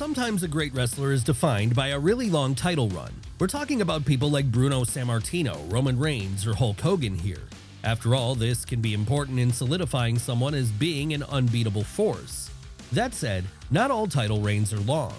Sometimes a great wrestler is defined by a really long title run. We're talking about people like Bruno Sammartino, Roman Reigns, or Hulk Hogan here. After all, this can be important in solidifying someone as being an unbeatable force. That said, not all title reigns are long.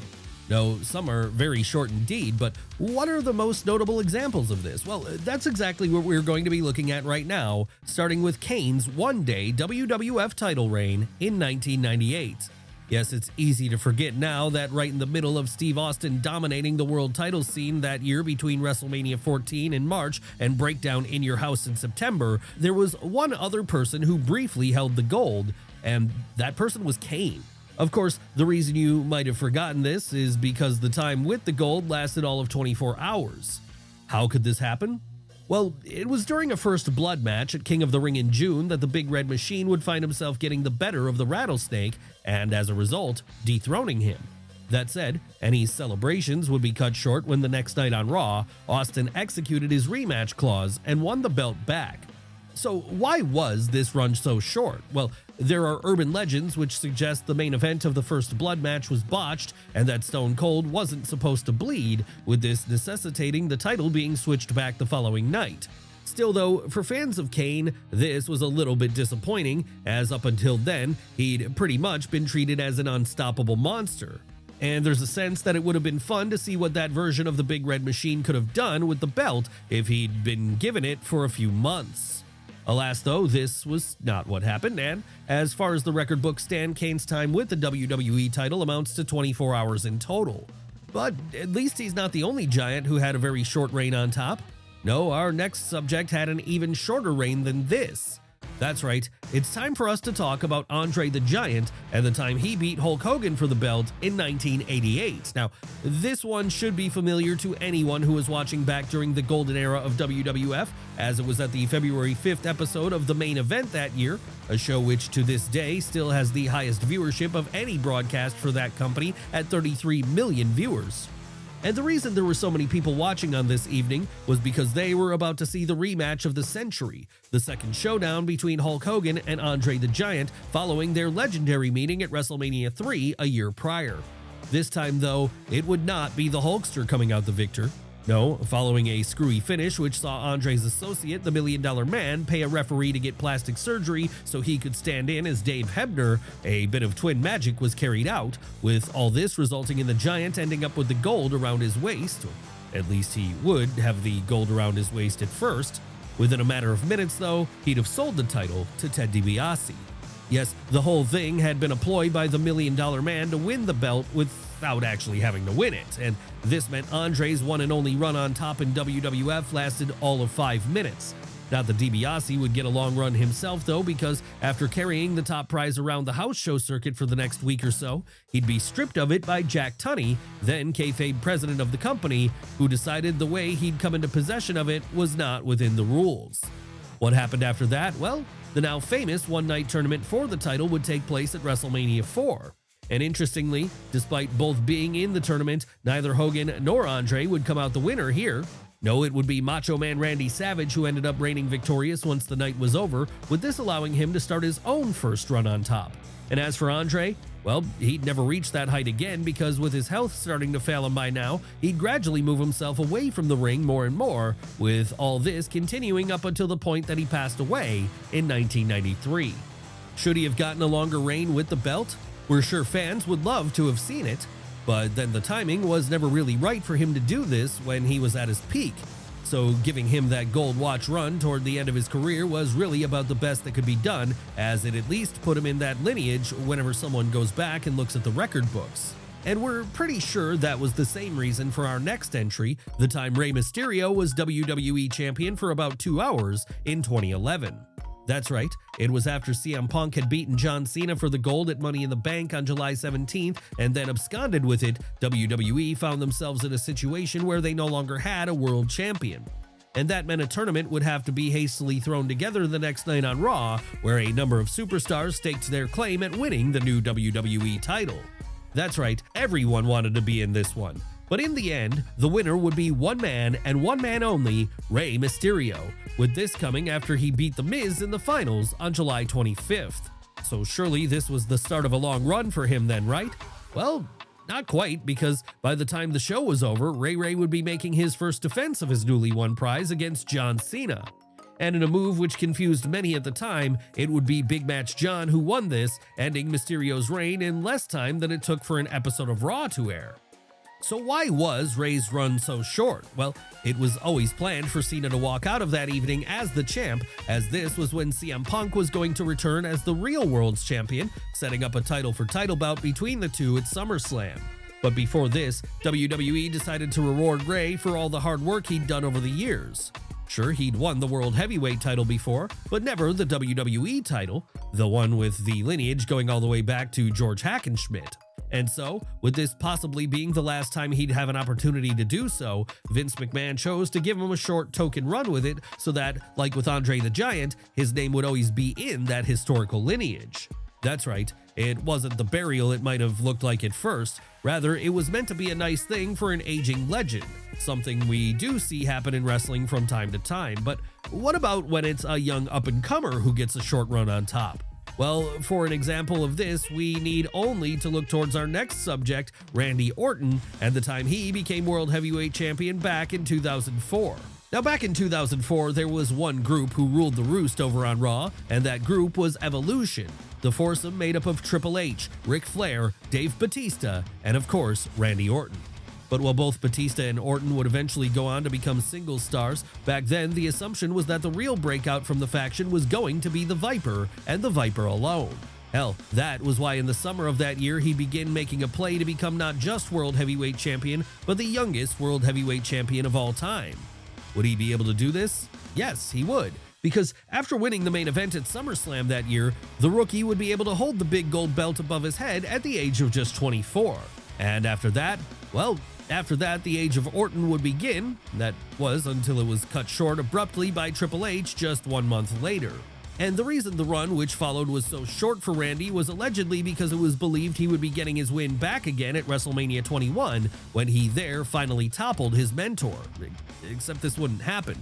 No, some are very short indeed, but what are the most notable examples of this? Well, that's exactly what we're going to be looking at right now, starting with Kane's one-day WWF title reign in 1998. Yes, it's easy to forget now that right in the middle of Steve Austin dominating the world title scene that year between WrestleMania 14 in March and Breakdown in Your House in September, there was one other person who briefly held the gold, and that person was Kane. Of course, the reason you might have forgotten this is because the time with the gold lasted all of 24 hours. How could this happen? Well, it was during a first blood match at King of the Ring in June that the Big Red Machine would find himself getting the better of the Rattlesnake and, as a result, dethroning him. That said, any celebrations would be cut short when the next night on Raw, Austin executed his rematch clause and won the belt back. So why was this run so short? Well, there are urban legends which suggest the main event of the first blood match was botched and that Stone Cold wasn't supposed to bleed, with this necessitating the title being switched back the following night. Still though, for fans of Kane, this was a little bit disappointing, as up until then, he'd pretty much been treated as an unstoppable monster. And there's a sense that it would have been fun to see what that version of the Big Red Machine could have done with the belt if he'd been given it for a few months. Alas though, this was not what happened, and as far as the record books stand, Kane's time with the WWE title amounts to 24 hours in total. But at least he's not the only giant who had a very short reign on top. No, our next subject had an even shorter reign than this. That's right, it's time for us to talk about Andre the Giant and the time he beat Hulk Hogan for the belt in 1988. Now, this one should be familiar to anyone who was watching back during the golden era of WWF, as it was at the February 5th episode of The Main Event that year, a show which to this day still has the highest viewership of any broadcast for that company at 33 million viewers. And the reason there were so many people watching on this evening was because they were about to see the rematch of the century, the second showdown between Hulk Hogan and Andre the Giant following their legendary meeting at WrestleMania 3 a year prior. This time though, it would not be the Hulkster coming out the victor. No, following a screwy finish which saw Andre's associate, the $1 Million Man, pay a referee to get plastic surgery so he could stand in as Dave Hebner, a bit of twin magic was carried out, with all this resulting in the Giant ending up with the gold around his waist. Or at least he would have the gold around his waist at first. Within a matter of minutes though, he'd have sold the title to Ted DiBiase. Yes, the whole thing had been a ploy by the $1 Million Man to win the belt without actually having to win it, and this meant Andre's one and only run on top in WWF lasted all of 5 minutes. Not that DiBiase would get a long run himself though, because after carrying the top prize around the house show circuit for the next week or so, he'd be stripped of it by Jack Tunney, then kayfabe president of the company, who decided the way he'd come into possession of it was not within the rules. What happened after that? Well, the now famous one-night tournament for the title would take place at WrestleMania 4. And interestingly, despite both being in the tournament, neither Hogan nor Andre would come out the winner here. No, it would be Macho Man Randy Savage who ended up reigning victorious once the night was over, with this allowing him to start his own first run on top. And as for Andre, well, he'd never reach that height again because with his health starting to fail him by now, he'd gradually move himself away from the ring more and more, with all this continuing up until the point that he passed away in 1993. Should he have gotten a longer reign with the belt? We're sure fans would love to have seen it, but then the timing was never really right for him to do this when he was at his peak. So giving him that gold watch run toward the end of his career was really about the best that could be done, as it at least put him in that lineage whenever someone goes back and looks at the record books. And we're pretty sure that was the same reason for our next entry, the time Rey Mysterio was WWE Champion for about 2 hours in 2011. That's right, it was after CM Punk had beaten John Cena for the gold at Money in the Bank on July 17th and then absconded with it, WWE found themselves in a situation where they no longer had a world champion. And that meant a tournament would have to be hastily thrown together the next night on Raw, where a number of superstars staked their claim at winning the new WWE title. That's right, everyone wanted to be in this one. But in the end, the winner would be one man and one man only, Rey Mysterio, with this coming after he beat The Miz in the finals on July 25th. So surely this was the start of a long run for him then, right? Well, not quite, because by the time the show was over, Ray would be making his first defense of his newly won prize against John Cena. And in a move which confused many at the time, it would be Big Match John who won this, ending Mysterio's reign in less time than it took for an episode of Raw to air. So why was Rey's run so short? Well, it was always planned for Cena to walk out of that evening as the champ, as this was when CM Punk was going to return as the real world's champion, setting up a title-for-title bout between the two at SummerSlam. But before this, WWE decided to reward Rey for all the hard work he'd done over the years. Sure, he'd won the World Heavyweight title before, but never the WWE title, the one with the lineage going all the way back to George Hackenschmidt. And so, with this possibly being the last time he'd have an opportunity to do so, Vince McMahon chose to give him a short token run with it so that, like with Andre the Giant, his name would always be in that historical lineage. That's right, it wasn't the burial it might have looked like at first, rather it was meant to be a nice thing for an aging legend, something we do see happen in wrestling from time to time. But what about when it's a young up-and-comer who gets a short run on top? Well, for an example of this, we need only to look towards our next subject, Randy Orton, and the time he became World Heavyweight Champion back in 2004. Now, back in 2004, there was one group who ruled the roost over on Raw, and that group was Evolution, the foursome made up of Triple H, Ric Flair, Dave Bautista, and of course, Randy Orton. But while both Batista and Orton would eventually go on to become singles stars, back then the assumption was that the real breakout from the faction was going to be the Viper, and the Viper alone. Hell, that was why in the summer of that year he began making a play to become not just World Heavyweight Champion, but the youngest World Heavyweight Champion of all time. Would he be able to do this? Yes, he would. Because after winning the main event at SummerSlam that year, the rookie would be able to hold the big gold belt above his head at the age of just 24. And after that, well, after that, the age of Orton would begin. That was until it was cut short abruptly by Triple H just 1 month later. And the reason the run which followed was so short for Randy was allegedly because it was believed he would be getting his win back again at WrestleMania 21 when he there finally toppled his mentor. Except this wouldn't happen.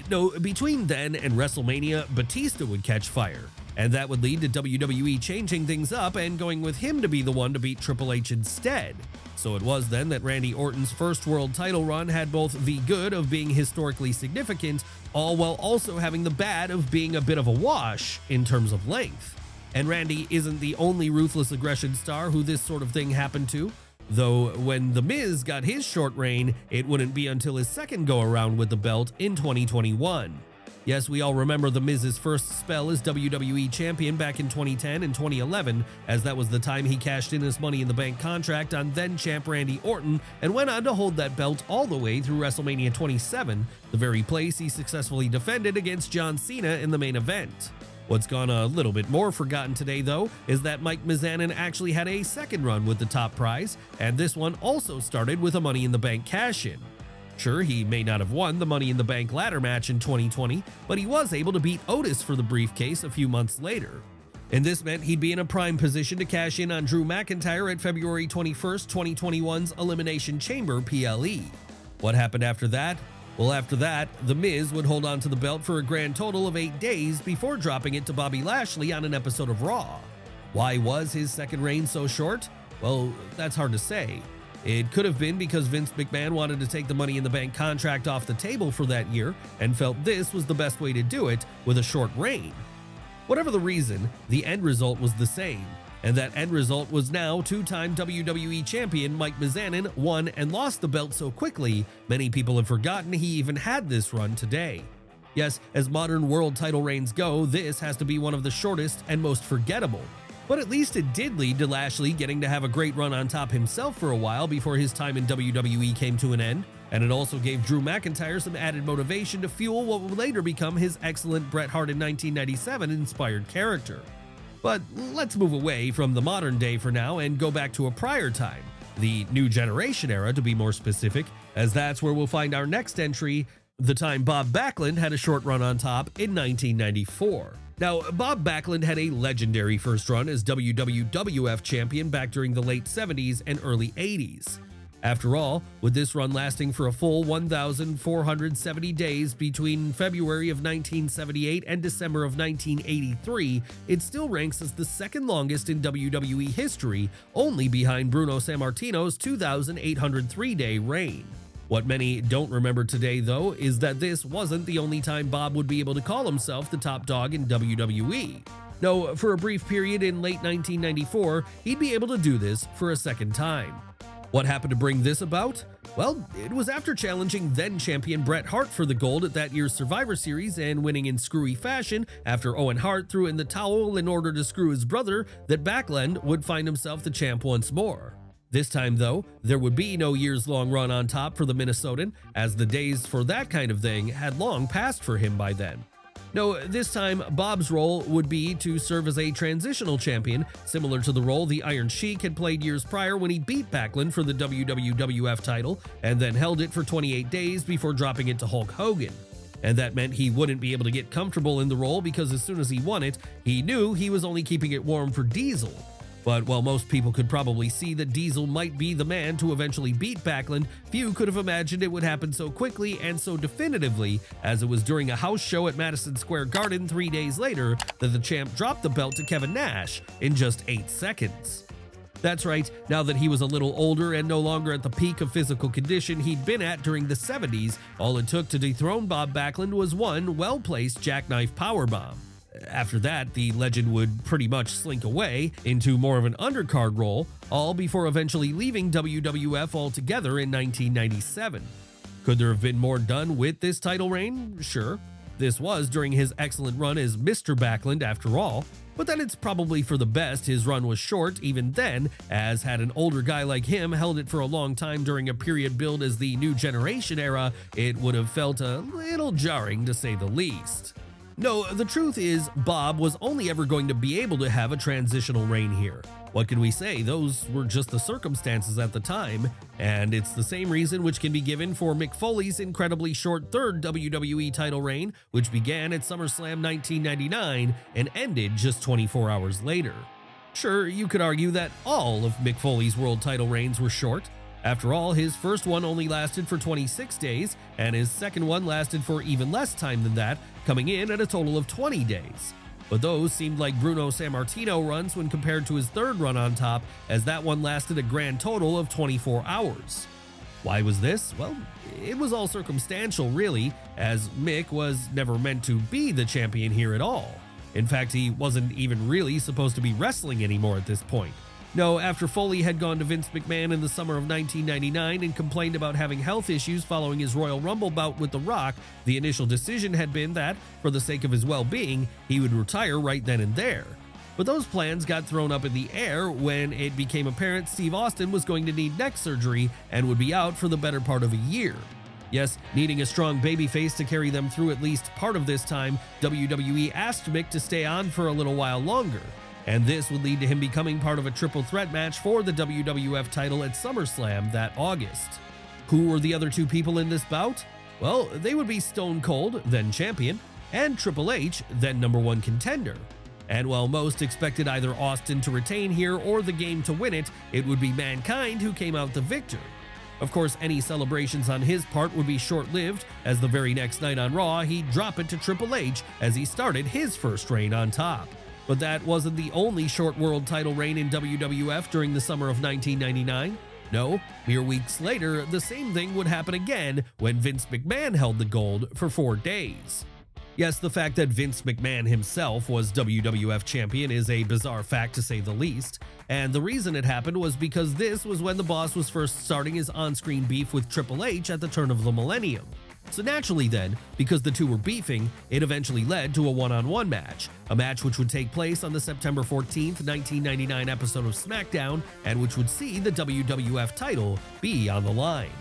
No, between then and WrestleMania, Batista would catch fire. And that would lead to WWE changing things up and going with him to be the one to beat Triple H instead. So it was then that Randy Orton's first world title run had both the good of being historically significant, all while also having the bad of being a bit of a wash in terms of length. And Randy isn't the only ruthless aggression star who this sort of thing happened to. Though when The Miz got his short reign, it wouldn't be until his second go-around with the belt in 2021. Yes, we all remember The Miz's first spell as WWE Champion back in 2010 and 2011, as that was the time he cashed in his Money in the Bank contract on then-champ Randy Orton and went on to hold that belt all the way through WrestleMania 27, the very place he successfully defended against John Cena in the main event. What's gone a little bit more forgotten today, though, is that Mike Mizanin actually had a second run with the top prize, and this one also started with a Money in the Bank cash-in. Sure, he may not have won the Money in the Bank ladder match in 2020, but he was able to beat Otis for the briefcase a few months later. And this meant he'd be in a prime position to cash in on Drew McIntyre at February 21st, 2021's Elimination Chamber PLE. What happened after that? Well, after that, The Miz would hold on to the belt for a grand total of 8 days before dropping it to Bobby Lashley on an episode of Raw. Why was his second reign so short? Well, that's hard to say. It could have been because Vince McMahon wanted to take the Money in the Bank contract off the table for that year and felt this was the best way to do it with a short reign. Whatever the reason, the end result was the same, and that end result was now two-time WWE Champion Mike Mizanin won and lost the belt so quickly, many people have forgotten he even had this run today. Yes, as modern world title reigns go, this has to be one of the shortest and most forgettable. But at least it did lead to Lashley getting to have a great run on top himself for a while before his time in WWE came to an end, and it also gave Drew McIntyre some added motivation to fuel what would later become his excellent Bret Hart in 1997 inspired character. But let's move away from the modern day for now and go back to a prior time, the New Generation era to be more specific, as that's where we'll find our next entry, the time Bob Backlund had a short run on top in 1994. Now, Bob Backlund had a legendary first run as WWF champion back during the late 70s and early 80s. After all, with this run lasting for a full 1,470 days between February of 1978 and December of 1983, it still ranks as the second longest in WWE history, only behind Bruno Sammartino's 2,803-day reign. What many don't remember today, though, is that this wasn't the only time Bob would be able to call himself the top dog in WWE. No, for a brief period in late 1994, he'd be able to do this for a second time. What happened to bring this about? Well, it was after challenging then-champion Bret Hart for the gold at that year's Survivor Series and winning in screwy fashion after Owen Hart threw in the towel in order to screw his brother that Backlund would find himself the champ once more. This time, though, there would be no years-long run on top for the Minnesotan, as the days for that kind of thing had long passed for him by then. No, this time, Bob's role would be to serve as a transitional champion, similar to the role the Iron Sheik had played years prior when he beat Backlund for the WWF title and then held it for 28 days before dropping it to Hulk Hogan. And that meant he wouldn't be able to get comfortable in the role because as soon as he won it, he knew he was only keeping it warm for Diesel. But while most people could probably see that Diesel might be the man to eventually beat Backlund, few could have imagined it would happen so quickly and so definitively, as it was during a house show at Madison Square Garden 3 days later that the champ dropped the belt to Kevin Nash in just 8 seconds. That's right, now that he was a little older and no longer at the peak of physical condition he'd been at during the 70s, all it took to dethrone Bob Backlund was one well-placed jackknife powerbomb. After that, the legend would pretty much slink away into more of an undercard role, all before eventually leaving WWF altogether in 1997. Could there have been more done with this title reign? Sure. This was during his excellent run as Mr. Backlund after all, but then it's probably for the best his run was short even then, as had an older guy like him held it for a long time during a period billed as the New Generation era, it would have felt a little jarring to say the least. No, the truth is, Bob was only ever going to be able to have a transitional reign here. What can we say? Those were just the circumstances at the time, and it's the same reason which can be given for Mick Foley's incredibly short third WWE title reign, which began at SummerSlam 1999 and ended just 24 hours later. Sure, you could argue that all of Mick Foley's world title reigns were short. After all, his first one only lasted for 26 days, and his second one lasted for even less time than that, coming in at a total of 20 days. But those seemed like Bruno Sammartino runs when compared to his third run on top, as that one lasted a grand total of 24 hours. Why was this? Well, it was all circumstantial really, as Mick was never meant to be the champion here at all. In fact, he wasn't even really supposed to be wrestling anymore at this point. No, after Foley had gone to Vince McMahon in the summer of 1999 and complained about having health issues following his Royal Rumble bout with The Rock, the initial decision had been that, for the sake of his well-being, he would retire right then and there. But those plans got thrown up in the air when it became apparent Steve Austin was going to need neck surgery and would be out for the better part of a year. Yes, needing a strong babyface to carry them through at least part of this time, WWE asked Mick to stay on for a little while longer. And this would lead to him becoming part of a triple threat match for the WWF title at SummerSlam that August. Who were the other two people in this bout? Well, they would be Stone Cold, then champion, and Triple H, then #1 contender. And while most expected either Austin to retain here or the Game to win it, it would be Mankind who came out the victor. Of course, any celebrations on his part would be short-lived, as the very next night on Raw, he'd drop it to Triple H as he started his first reign on top. But that wasn't the only short world title reign in WWF during the summer of 1999. No, mere weeks later, the same thing would happen again when Vince McMahon held the gold for 4 days. Yes, the fact that Vince McMahon himself was WWF champion is a bizarre fact to say the least, and the reason it happened was because this was when the boss was first starting his on-screen beef with Triple H at the turn of the millennium. So naturally then, because the two were beefing, it eventually led to a one-on-one match, a match which would take place on the September 14th, 1999 episode of SmackDown, and which would see the WWF title be on the line.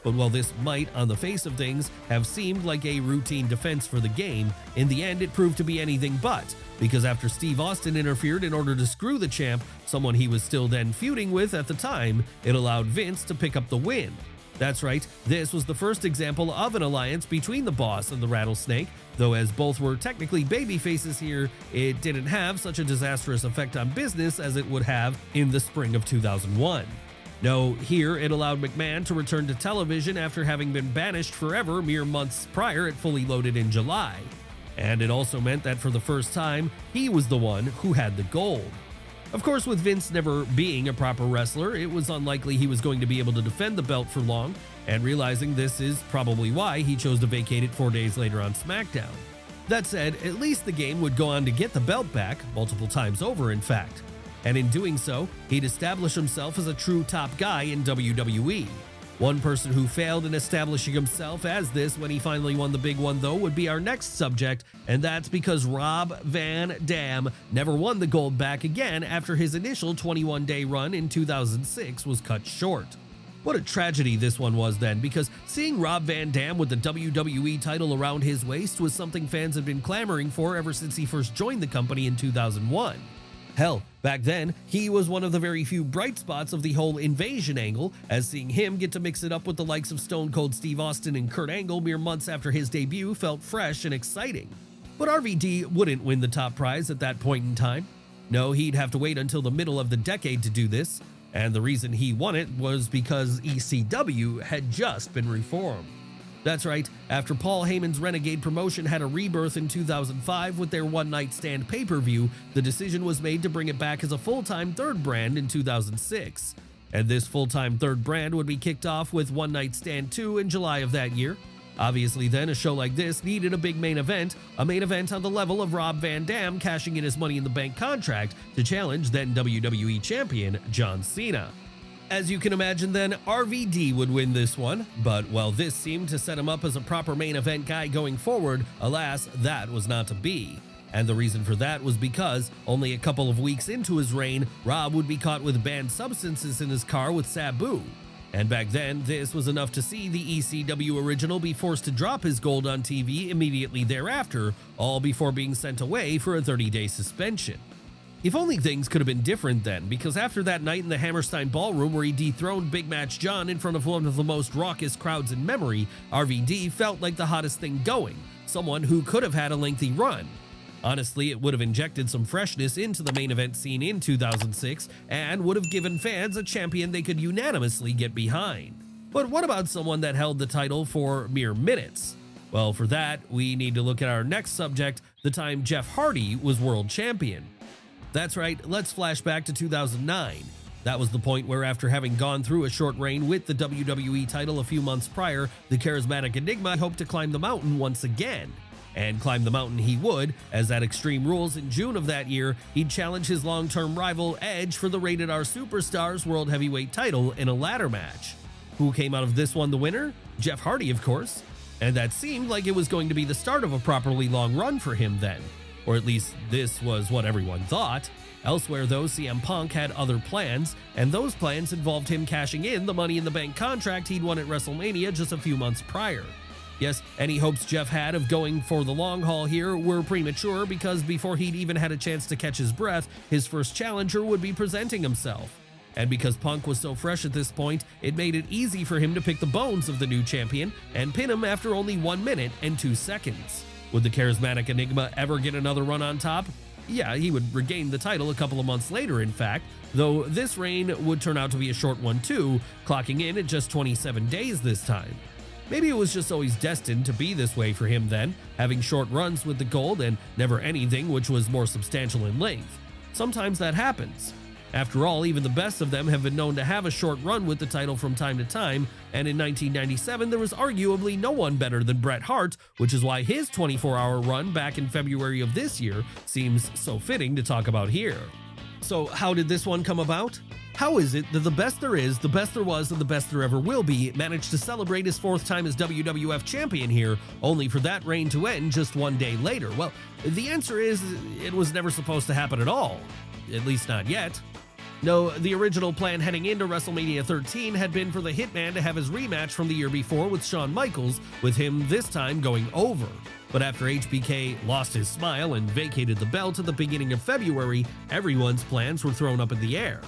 But while this might, on the face of things, have seemed like a routine defense for the Game, in the end it proved to be anything but, because after Steve Austin interfered in order to screw the champ, someone he was still then feuding with at the time, it allowed Vince to pick up the win. That's right, this was the first example of an alliance between the Boss and the Rattlesnake, though as both were technically babyfaces here, it didn't have such a disastrous effect on business as it would have in the spring of 2001. No, here it allowed McMahon to return to television after having been banished forever mere months prior at Fully Loaded in July. And it also meant that for the first time, he was the one who had the gold. Of course, with Vince never being a proper wrestler, it was unlikely he was going to be able to defend the belt for long, and realizing this is probably why he chose to vacate it 4 days later on SmackDown. That said, at least the game would go on to get the belt back, multiple times over in fact. And in doing so, he'd establish himself as a true top guy in WWE. One person who failed in establishing himself as this when he finally won the big one, though, would be our next subject, and that's because Rob Van Dam never won the gold back again after his initial 21-day run in 2006 was cut short. What a tragedy this one was then, because seeing Rob Van Dam with the WWE title around his waist was something fans had been clamoring for ever since he first joined the company in 2001. Hell, back then, he was one of the very few bright spots of the whole invasion angle, as seeing him get to mix it up with the likes of Stone Cold Steve Austin and Kurt Angle mere months after his debut felt fresh and exciting. But RVD wouldn't win the top prize at that point in time. No, he'd have to wait until the middle of the decade to do this, and the reason he won it was because ECW had just been reformed. That's right, after Paul Heyman's Renegade promotion had a rebirth in 2005 with their One Night Stand pay-per-view, the decision was made to bring it back as a full-time third brand in 2006. And this full-time third brand would be kicked off with One Night Stand 2 in July of that year. Obviously then, a show like this needed a big main event, a main event on the level of Rob Van Dam cashing in his Money in the Bank contract to challenge then WWE Champion John Cena. As you can imagine then, RVD would win this one, but while this seemed to set him up as a proper main event guy going forward, alas, that was not to be. And the reason for that was because, only a couple of weeks into his reign, Rob would be caught with banned substances in his car with Sabu. And back then, this was enough to see the ECW original be forced to drop his gold on TV immediately thereafter, all before being sent away for a 30-day suspension. If only things could have been different then, because after that night in the Hammerstein Ballroom where he dethroned Big Match John in front of one of the most raucous crowds in memory, RVD felt like the hottest thing going, someone who could have had a lengthy run. Honestly, it would have injected some freshness into the main event scene in 2006 and would have given fans a champion they could unanimously get behind. But what about someone that held the title for mere minutes? Well, for that, we need to look at our next subject, the time Jeff Hardy was world champion. That's right, let's flash back to 2009. That was the point where, after having gone through a short reign with the WWE title a few months prior, the charismatic Enigma hoped to climb the mountain once again. And climb the mountain he would, as at Extreme Rules in June of that year, he'd challenge his long-term rival Edge for the Rated R Superstars World Heavyweight title in a ladder match. Who came out of this one the winner? Jeff Hardy, of course. And that seemed like it was going to be the start of a properly long run for him then. Or at least this was what everyone thought. Elsewhere though, CM Punk had other plans, and those plans involved him cashing in the Money in the Bank contract he'd won at WrestleMania just a few months prior. Yes, any hopes Jeff had of going for the long haul here were premature, because before he'd even had a chance to catch his breath, his first challenger would be presenting himself. And because Punk was so fresh at this point, it made it easy for him to pick the bones of the new champion and pin him after only 1 minute and 2 seconds. Would the charismatic Enigma ever get another run on top? Yeah, he would regain the title a couple of months later, in fact, though this reign would turn out to be a short one too, clocking in at just 27 days this time. Maybe it was just always destined to be this way for him then, having short runs with the gold and never anything which was more substantial in length. Sometimes that happens. After all, even the best of them have been known to have a short run with the title from time to time, and in 1997 there was arguably no one better than Bret Hart, which is why his 24-hour run back in February of this year seems so fitting to talk about here. So how did this one come about? How is it that the best there is, the best there was, and the best there ever will be managed to celebrate his 4th time as WWF champion here, only for that reign to end just 1 day later? Well, the answer is it was never supposed to happen at all. At least not yet. No, the original plan heading into WrestleMania 13 had been for the Hitman to have his rematch from the year before with Shawn Michaels, with him this time going over. But after HBK lost his smile and vacated the belt at the beginning of February, everyone's plans were thrown up in the air.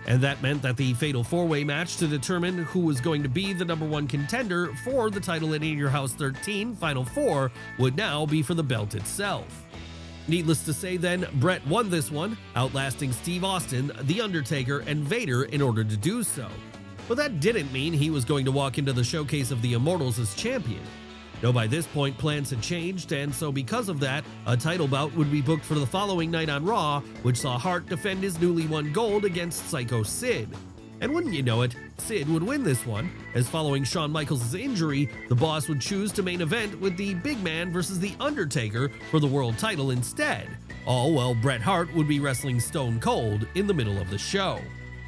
And that meant that the Fatal 4-Way match to determine who was going to be the #1 contender for the title at In Your House 13 Final 4 would now be for the belt itself. Needless to say then, Bret won this one, outlasting Steve Austin, The Undertaker, and Vader in order to do so. But that didn't mean he was going to walk into the showcase of the Immortals as champion. No, by this point, plans had changed, and so because of that, a title bout would be booked for the following night on Raw, which saw Hart defend his newly won gold against Psycho Sid. And wouldn't you know it, Sid would win this one, as following Shawn Michaels' injury, the Boss would choose to main event with the Big Man versus The Undertaker for the world title instead, all while Bret Hart would be wrestling Stone Cold in the middle of the show.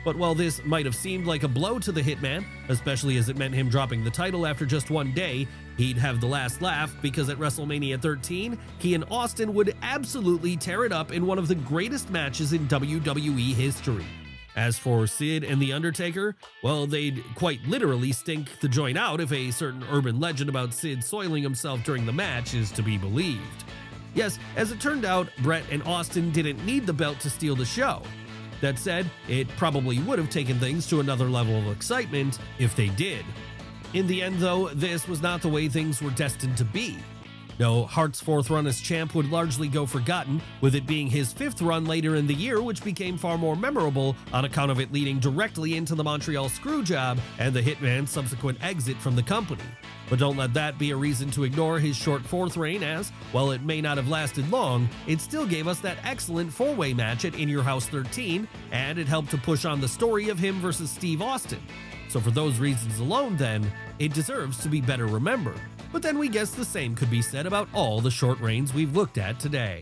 But while this might have seemed like a blow to the Hitman, especially as it meant him dropping the title after just one day, he'd have the last laugh because at WrestleMania 13, he and Austin would absolutely tear it up in one of the greatest matches in WWE history. As for Sid and The Undertaker, well, they'd quite literally stink the joint out if a certain urban legend about Sid soiling himself during the match is to be believed. Yes, as it turned out, Bret and Austin didn't need the belt to steal the show. That said, it probably would have taken things to another level of excitement if they did. In the end, though, this was not the way things were destined to be. No, Hart's fourth run as champ would largely go forgotten, with it being his fifth run later in the year, which became far more memorable on account of it leading directly into the Montreal Screwjob and the Hitman's subsequent exit from the company. But don't let that be a reason to ignore his short fourth reign as, while it may not have lasted long, it still gave us that excellent four-way match at In Your House 13, and it helped to push on the story of him versus Steve Austin. So for those reasons alone then, it deserves to be better remembered. But then we guess the same could be said about all the short reigns we've looked at today.